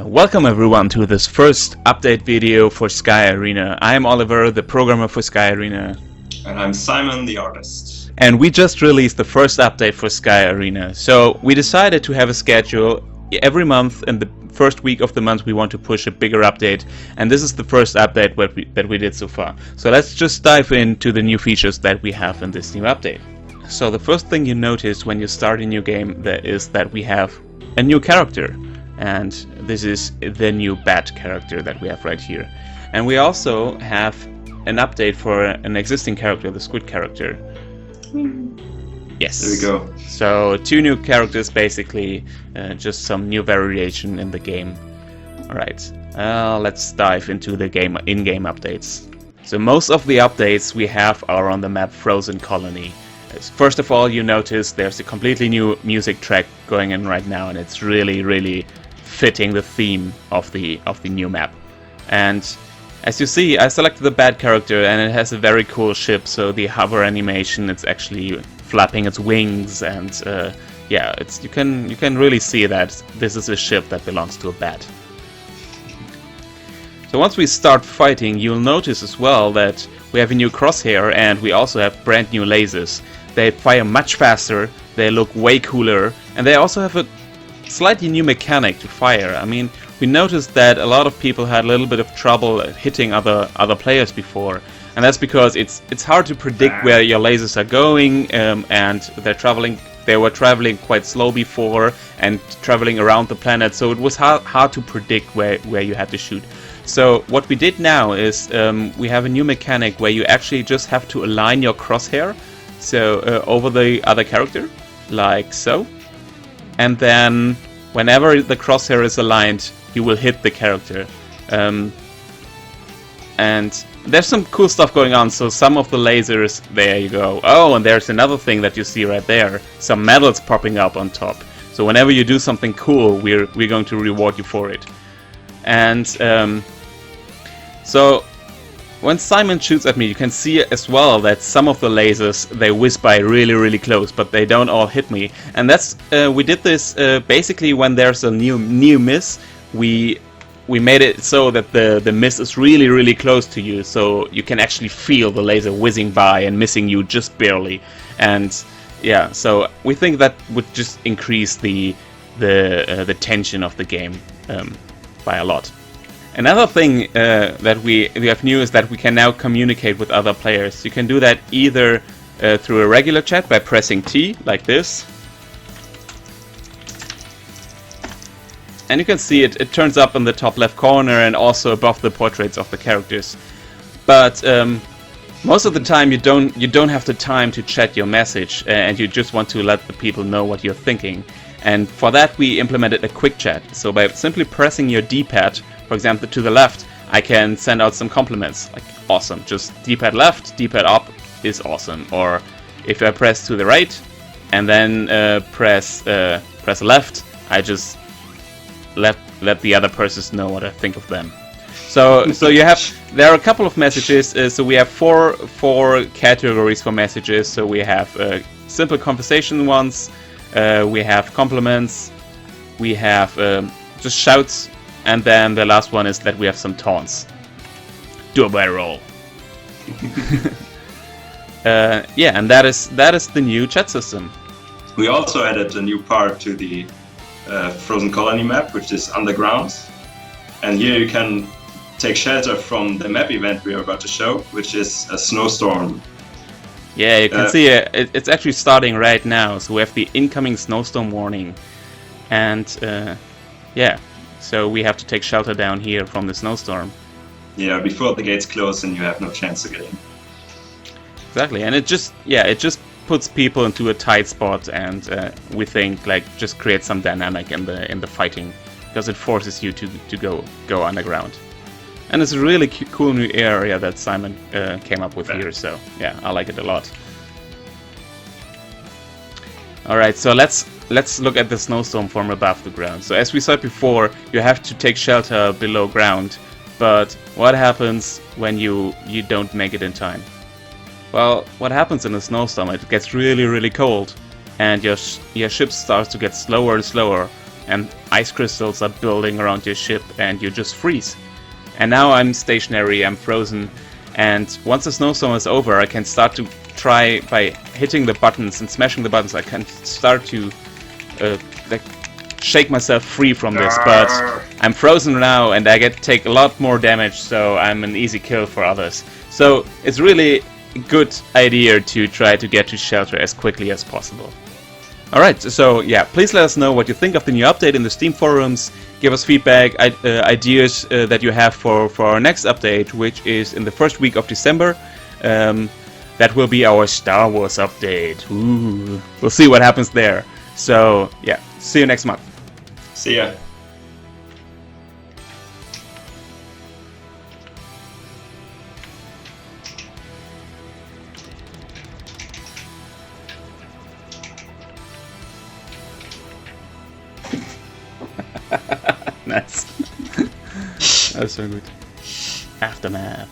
Welcome everyone to this first update video for Sky Arena. I am Oliver, the programmer for Sky Arena. And I'm Simon, the artist. And we just released the first update for Sky Arena. So we decided to have a schedule every month. In the first week of the month we want to push a bigger update. And this is the first update that we did so far. So let's just dive into the new features that we have in this new update. So the first thing you notice when you start a new game is that we have a new character. And this is the new bat character that we have right here. And we also have an update for an existing character, the squid character. Yes. There we go. So 2 new characters basically, just some new variation in the game. Alright, let's dive into the in-game updates. So most of the updates we have are on the map Frozen Colony. First of all, you notice there's a completely new music track going in right now, and it's really fitting the theme of the new map. And as you see, I selected the bat character, and it has a very cool ship. So the hover animation, it's actually flapping its wings, and yeah, you can really see that this is a ship that belongs to a bat. So once we start fighting, you'll notice as well that we have a new crosshair, and we also have brand new lasers. They fire much faster, they look way cooler, and they also have a slightly new mechanic to fire. I mean, we noticed that a lot of people had a little bit of trouble hitting other players before, and that's because it's hard to predict where your lasers are going, and they were traveling quite slow before and traveling around the planet, so it was hard to predict where you had to shoot. So what we did now is we have a new mechanic where you actually just have to align your crosshair so over the other character, like so. And then, whenever the crosshair is aligned, you will hit the character. And there's some cool stuff going on. So some of the lasers, there you go. Oh, and there's another thing that you see right there. Some medals popping up on top. So whenever you do something cool, we're going to reward you for it. And so when Simon shoots at me, you can see as well that some of the lasers, they whiz by really close, but they don't all hit me. And that's we did this basically when there's a new miss. We made it so that the miss is really close to you, so you can actually feel the laser whizzing by and missing you just barely. And yeah, so we think that would just increase the tension of the game by a lot. Another thing that we have new is that we can now communicate with other players. You can do that either through a regular chat by pressing T, like this. And you can see it turns up in the top left corner and also above the portraits of the characters. But most of the time you don't have the time to chat your message, and you just want to let the people know what you're thinking. And for that we implemented a quick chat. So by simply pressing your D-pad, for example to the left, I can send out some compliments, like awesome, just D-pad left, D-pad up is awesome. Or if I press to the right and then press left, I just let the other persons know what I think of them. So there are a couple of messages. So we have four categories for messages. So we have simple conversation ones, we have compliments, we have just shouts, and then the last one is that we have some taunts. Do a barrel roll. Yeah, and that is the new chat system. We also added a new part to the Frozen Colony map, which is underground. And here you can take shelter from the map event we are about to show, which is a snowstorm. Yeah, you can see it's actually starting right now. So we have the incoming snowstorm warning. And yeah, so we have to take shelter down here from the snowstorm. Yeah, before the gates close and you have no chance to get in. Exactly, and it just puts people into a tight spot, and we think like just creates some dynamic in the fighting, because it forces you to go underground. And it's a really cool new area that Simon came up with here, so yeah, I like it a lot. Alright, so let's look at the snowstorm from above the ground. So as we said before, you have to take shelter below ground, but what happens when you don't make it in time? Well, what happens in a snowstorm, it gets really cold, and your ship starts to get slower and slower, and ice crystals are building around your ship and you just freeze. And now I'm stationary, I'm frozen, and once the snowstorm is over, I can start to try by hitting the buttons and smashing the buttons. I can start to like shake myself free from this, but I'm frozen now and I take a lot more damage, so I'm an easy kill for others. So it's really a good idea to try to get to shelter as quickly as possible. Alright, so yeah, please let us know what you think of the new update in the Steam forums. Give us feedback, ideas that you have for our next update, which is in the first week of December. That will be our Star Wars update. Ooh, we'll see what happens there. So yeah, see you next month. See ya. Nice. That's so good. Aftermath.